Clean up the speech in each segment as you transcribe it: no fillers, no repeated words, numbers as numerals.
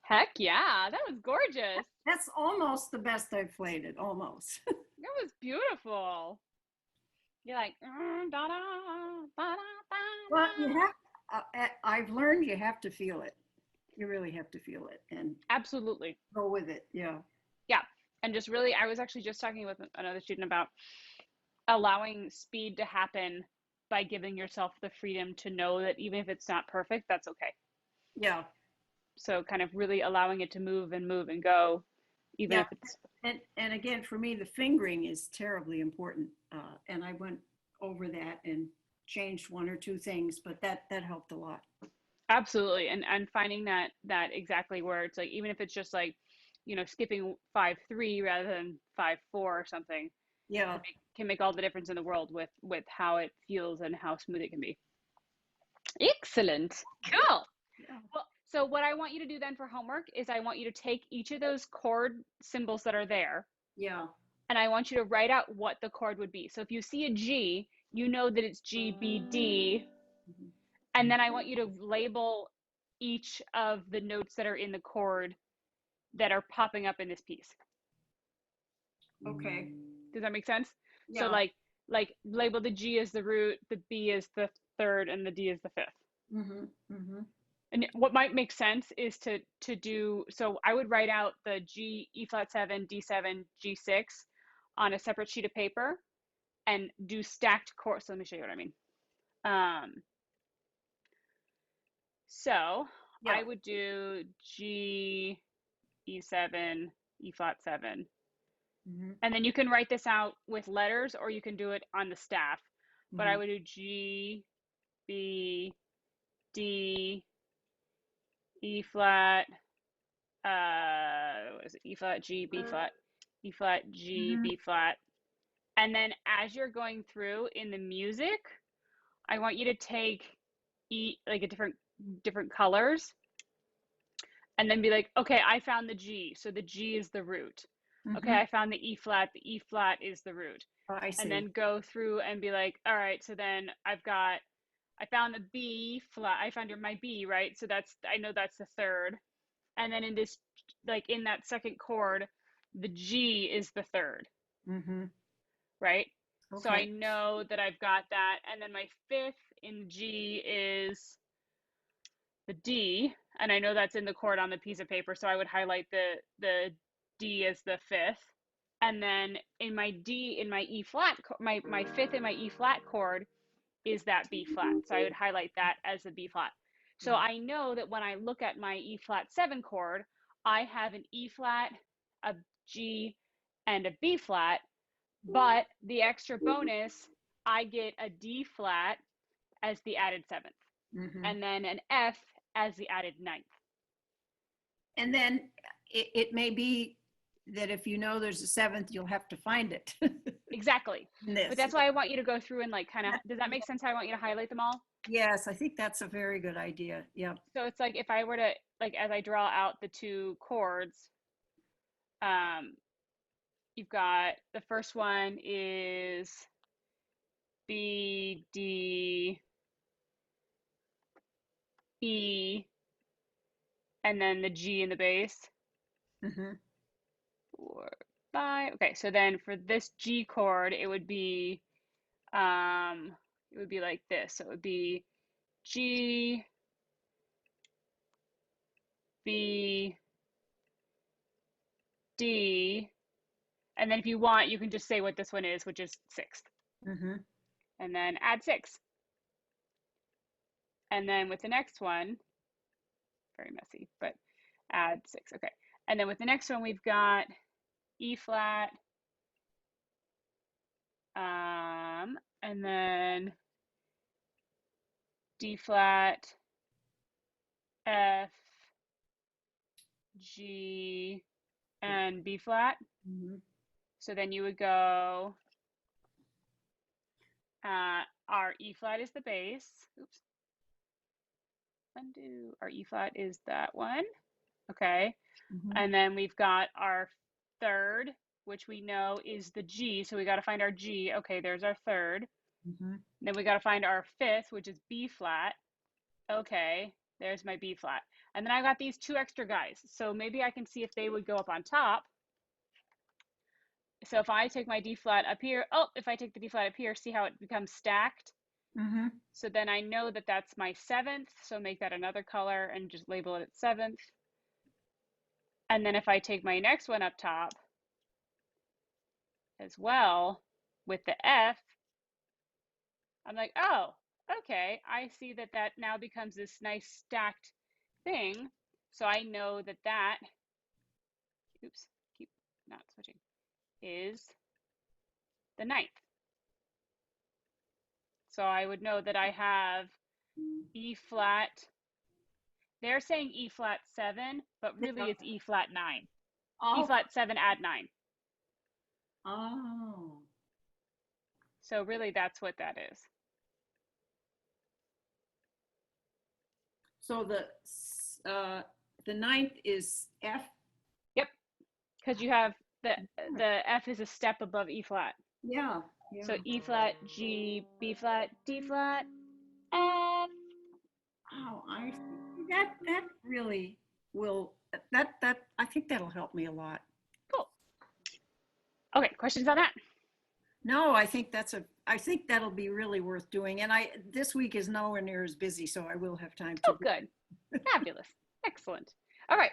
Heck yeah, that was gorgeous. That's almost the best I've played it, almost. That was beautiful. You're like, da da da da Well, da. you have, I've learned you have to feel it. You really have to feel it and Absolutely. go with it. Yeah. Yeah. And just really, I was actually just talking with another student about allowing speed to happen by giving yourself the freedom to know that even if it's not perfect, that's okay. Yeah. So kind of really allowing it to move and go, even Yeah. if it's And again, for me, the fingering is terribly important. And I went over that and changed one or two things, but that helped a lot. absolutely. And finding that exactly where it's like, even if it's just like, skipping 5-3 rather than 5-4 or something, Yeah. can make all the difference in the world with how it feels and how smooth it can be. Excellent. Cool. Yeah. Well, so what I want you to do then for homework is I want you to take each of those chord symbols that are there Yeah. and I want you to write out what the chord would be. So if you see a G, you know that it's G, B, D, Mhm. and then I want you to label each of the notes that are in the chord that are popping up in this piece. Okay. Does that make sense? So Yeah. like label the G as the root, the B is the third, and the D is the fifth. Mm-hmm. Mm-hmm. And what might make sense is to do so I would write out the G, E flat 7, D7, G6 on a separate sheet of paper and do stacked chords. So let me show you what I mean. Um, so I Yeah. would do G, E7, E flat 7. Mm-hmm. And then you can write this out with letters or you can do it on the staff. But I Mm-hmm. would do G, B, D, E flat, what is it? E flat, G, B flat, E flat, G, Mm-hmm. B flat. And then as you're going through in the music, I want you to take like a different colors and then be like, okay, I found the G. So the G is the root. Okay, Mm-hmm. I found the E flat. The E flat is the root. I And see. then go through and be like, all right, so then I found the B flat. I found my B, right? So I know that's the third. And then in this, like in that second chord, the G is the third, Mm-hmm. right? So I Okay. know that I've got that. And then my fifth in G is the D, and I know that's in the chord on the piece of paper, so I would highlight the D as the fifth. And then in my D, in my E flat, my fifth in my E flat chord is that B flat. So I would highlight that as the B flat. So Yeah. I know that when I look at my E flat 7 chord, I have an E flat, a G, and a B flat, but the extra bonus, I get a D flat as the added seventh, Mm-hmm. and then an F as the added ninth. And then it may be that if you know there's a seventh, you'll have to find it Exactly. in But this. that's why I want you to go through and like kind of, does that make sense how I want you to highlight them all? Yes, I think that's a very good idea. Yeah. So it's like if I were to, like, as I draw out the two chords, um, you've got the first one is B, D, E, and then the G in the bass. Mm-hmm. 4, 5. Okay, so then for this G chord, it would be like this. So it would be G, B, D, and then if you want, you can just say what this one is, which is sixth, Mm-hmm. and then add six. And then with the next one, very messy, but add six. Okay. And then with the next one, we've got E flat, and then D flat, F, G, and B flat. Mm-hmm. So then you would go, our E flat is the bass. Oops. Undo. Our E flat is that one. Okay. Mm-hmm. And then we've got our third, which we know is the G. So we got to find our G. Okay, there's our third. Mm-hmm. Then we got to find our fifth, which is B flat. Okay. There's my B flat. And then I've got these two extra guys. So maybe I can see if they would go up on top. So if I take my D flat up here, oh, if I take the D flat up here, see how it becomes stacked? Mm-hmm. So then I know that that's my seventh. So make that another color and just label it seventh. And then if I take my next one up top as well with the F, I'm like, oh, okay, I see that that now becomes this nice stacked thing. So I know that that, oops, keep not switching, is the ninth. So I would know that I have E flat. They're saying E flat 7, but really it's E flat 9. E Oh, flat 7 add 9. oh. So really that's what that is. So the ninth is F. Yep, because you have the F is a step above E flat. Yeah, yeah. So E flat, G, B flat, D flat, F. Oh, I see. That really will that I think that'll help me a lot. Cool. Okay, questions on that? No, I think that'll be really worth doing. And this week is nowhere near as busy, so I will have time to Oh, good. Fabulous. Excellent. All right.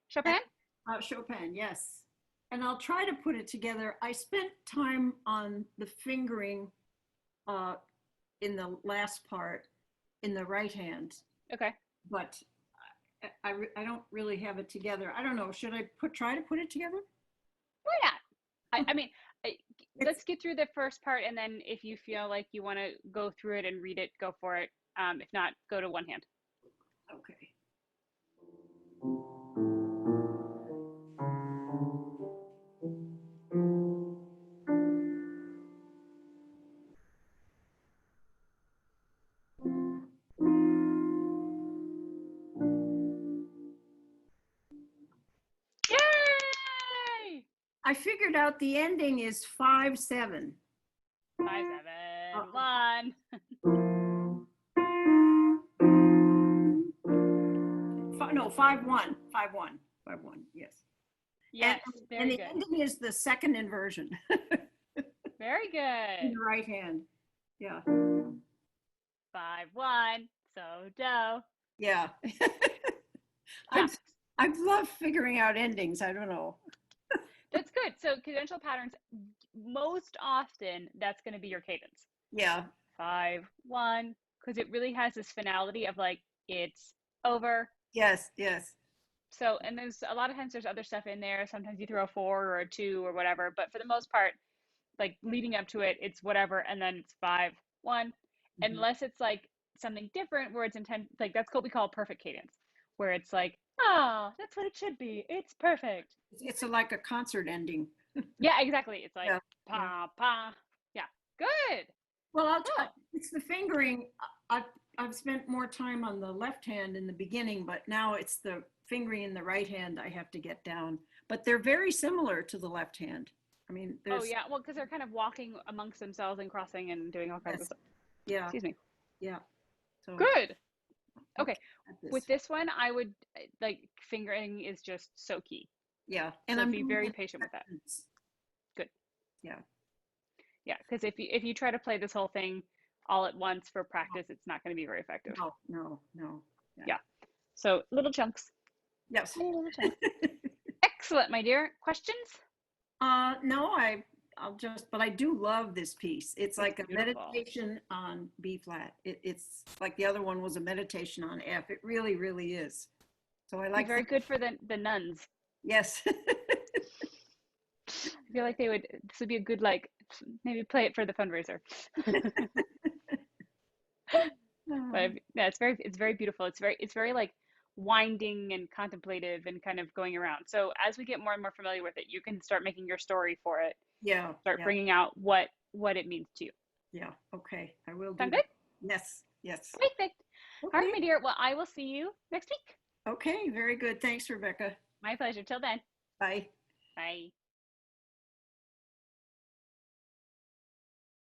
Chopin? Chopin, yes. And I'll try to put it together. I spent time on the fingering in the last part in the right hand, Okay. but I don't really have it together. I don't know. Should I try to put it together? Why not? I mean, let's get through the first part, and then if you feel like you want to go through it and read it, go for it. If not, go to one hand. Okay. Yay! I figured out the ending is 5/7. 5, 7, 1. No, 5/1. 5/1. 5/1. Yes. Yes, And very the good. ending is the second inversion Very in good. the right hand. Yeah. 5, 1. So do. Yeah. Yeah, I've loved figuring out endings. I don't know. that's good. So cadential patterns, most often that's going to be your cadence. Yeah. 5, 1, because it really has this finality of like it's over. Yes. Yes. So, and there's a lot of times there's other stuff in there. Sometimes you throw a 4 or a 2 or whatever, but for the most part, like leading up to it, it's whatever, and then it's 5, 1, Mhm. unless it's like something different where it's intent, like that's what we call perfect cadence, where it's like, oh, that's what it should be. It's perfect. It's like a concert ending. Yeah, exactly. It's like Yeah. Yeah. pa pa. Yeah, good. Well, Cool. it's the fingering. I've spent more time on the left hand in the beginning, but now it's the fingering in the right hand I have to get down. But they're very similar to the left hand. I mean, Oh there's yeah, well, because they're kind of walking amongst themselves and crossing and doing all kinds of yes, stuff. yeah, Excuse me. yeah. So Good. Okay. okay, at this. With this one, I would like fingering is just so key. Yeah, and So I'm be doing very it patient with that. in sections. Good. Yeah. Yeah, because if you try to play this whole thing all at once for practice, it's not going to be very effective. No, no, no. Yeah. So little chunks. Yes. Little chunks. Excellent, my dear. Questions? No, but I do love this piece. It's like a beautiful. meditation on B flat. It's like the other one was a meditation on F. It really, really is. So I like very good for the nuns. Yes. I feel like this would be a good, like, maybe play it for the fundraiser. But yeah, it's very beautiful. It's very like winding and contemplative and kind of going around. So as we get more and more familiar with it, you can start making your story for it. Yeah. Start Yeah. bringing out what it means to you. Yeah. Okay. I will do Sound that. good? Yes. Yes. Perfect. Okay. All right, my dear. Well, I will see you next week. Okay. Very good. Thanks, Rebecca. My pleasure. Till then. Bye. Bye.